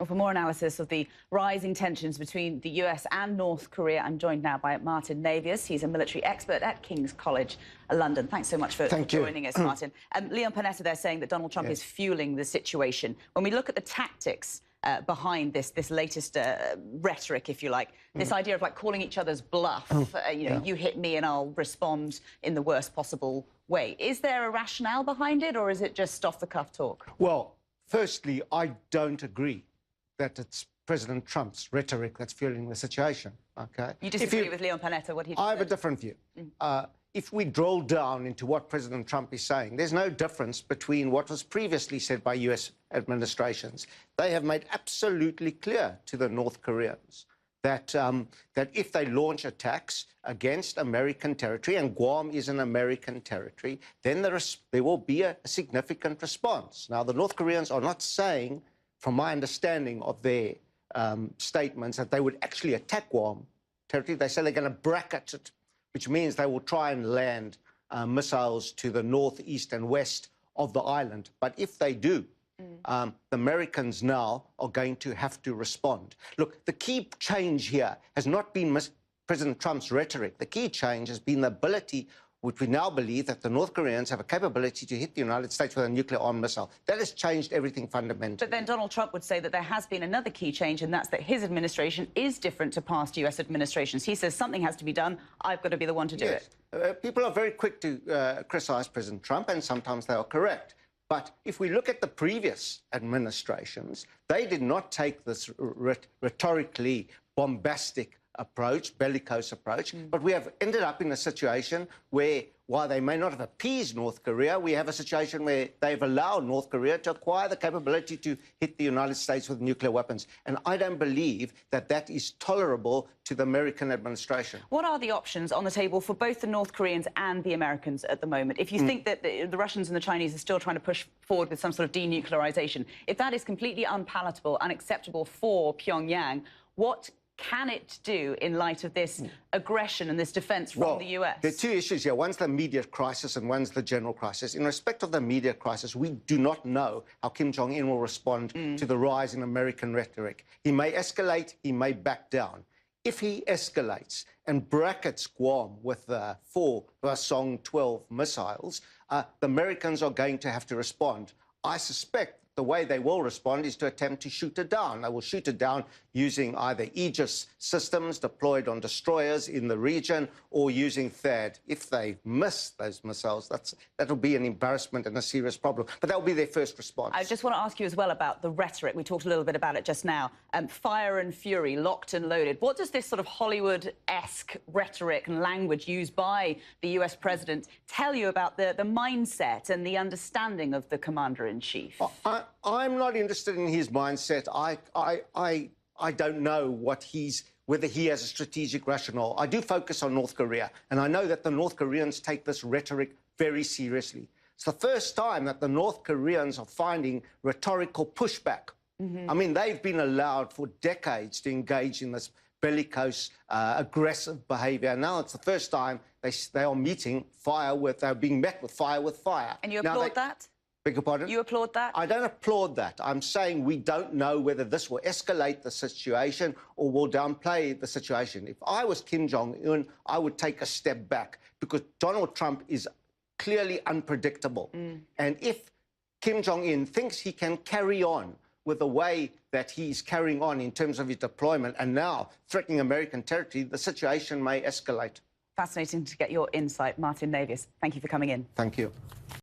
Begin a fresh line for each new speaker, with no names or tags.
Well, for more analysis of the rising tensions between the US and North Korea, I'm joined now by Martin Navias. He's a military expert at King's College London. Thanks so much for joining us, Martin. Leon Panetta there saying that Donald Trump is fueling the situation. When we look at the tactics behind this latest rhetoric, if you like, this idea of like calling each other's bluff, you hit me and I'll respond in the worst possible way. Is there a rationale behind it, or is it just off-the-cuff talk?
Well, firstly, I don't agree that it's President Trump's rhetoric that's fueling the situation, OK?
You disagree with Leon Panetta, what he just
I have
said?
a different view. If we drill down into what President Trump is saying, there's no difference between what was previously said by US administrations. They have made absolutely clear to the North Koreans that, that if they launch attacks against American territory, and Guam is an American territory, then there will be a significant response. Now, the North Koreans are not saying, from my understanding of their statements, that they would actually attack Guam territory. They say they're going to bracket it, which means they will try and land missiles to the north, east and west of the island. But if they do, the Americans now are going to have to respond. Look, the key change here has not been President Trump's rhetoric. The key change has been the ability, which we now believe, that the North Koreans have a capability to hit the United States with a nuclear-armed missile. That has changed everything fundamentally.
But then Donald Trump would say that there has been another key change, and that's that his administration is different to past US administrations. He says something has to be done. I've got to be the one to do it.
People are very quick to criticise President Trump, and sometimes they are correct. But if we look at the previous administrations, they did not take this rhetorically bombastic approach, bellicose approach, but we have ended up in a situation where, while they may not have appeased North Korea, we have a situation where they've allowed North Korea to acquire the capability to hit the United States with nuclear weapons. And I don't believe that that is tolerable to the American administration.
What are the options on the table for both the North Koreans and the Americans at the moment? If you think that the Russians and the Chinese are still trying to push forward with some sort of denuclearization, if that is completely unpalatable, unacceptable for Pyongyang, what can it do in light of this aggression and this defence from the US?
There are two issues here. One's the immediate crisis and one's the general crisis. In respect of the immediate crisis, we do not know how Kim Jong-un will respond to the rise in American rhetoric. He may escalate, he may back down. If he escalates and brackets Guam with 4 Hwasong 12 missiles, the Americans are going to have to respond. I suspect the way they will respond is to attempt to shoot it down. They will shoot it down using either Aegis systems deployed on destroyers in the region or using THAAD. If they miss those missiles, that'll be an embarrassment and a serious problem. But that'll be their first response.
I just want to ask you as well about the rhetoric. We talked a little bit about it just now. Fire and fury, locked and loaded. What does this sort of Hollywood-esque rhetoric and language used by the US president tell you about the mindset and the understanding of the commander-in-chief?
I'm not interested in his mindset. I don't know whether he has a strategic rationale. I do focus on North Korea, and I know that the North Koreans take this rhetoric very seriously. It's the first time that the North Koreans are finding rhetorical pushback. I mean, they've been allowed for decades to engage in this bellicose, aggressive behaviour. Now it's the first time they are meeting fire with, they're being met with fire.
And you applaud that?
Beg your pardon?
You applaud that?
I don't applaud that. I'm saying we don't know whether this will escalate the situation or will downplay the situation. If I was Kim Jong-un, I would take a step back because Donald Trump is clearly unpredictable. And if Kim Jong-un thinks he can carry on with the way that he's carrying on in terms of his deployment and now threatening American territory, the situation may escalate.
Fascinating to get your insight, Martin Navias. Thank you for coming in.
Thank you.